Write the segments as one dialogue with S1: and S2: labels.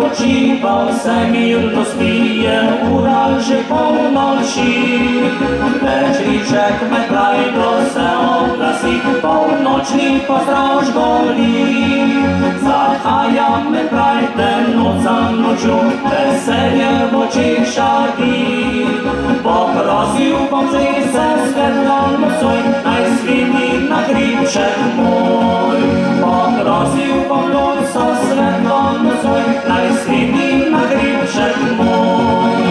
S1: počival se mirno spije, ura že polnoči. Večriček med krajdo se oglasi, polnočni pozdrav žgoli. Zahaja med krajde noč za nočjo, veselje v očih šari. Poprosil bom zveze svetlo nocoj, naj sviti na hribček moj. Poprosil bom noco svetlo nocoj, naj sviti na hribček moj.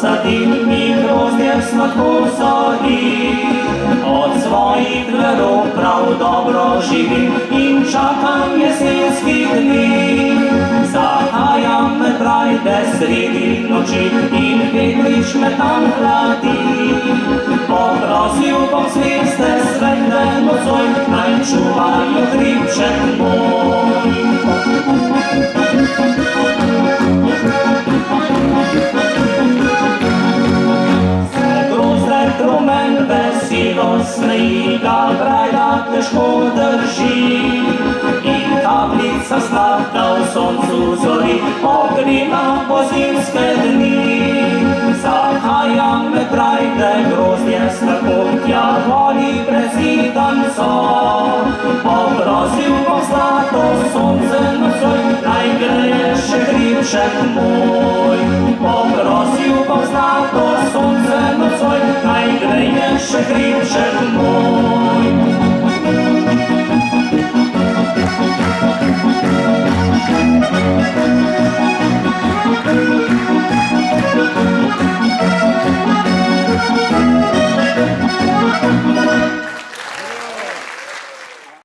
S1: Sadim mi grozdje sladko zori, od svojih dverov prav dobro živim in čakam jesenskih dni. Zahajam med brajde sredi noči in vetrič me tam hladi. Poprosil bom zvezde svetle nocoj, naj čuvajo hribček moj. Rumen veselo smeji ga brajda težko drži in tablica sladka v soncu zori ogrina po zimske dni. Zahajam med brajde grozdje slabo, tja voli prezidan so. Poprosil bom zlato sonce nocoj, naj greje še hribček moj. Poprosil bom zlato sonce nocoj, naj greje še hribček moj.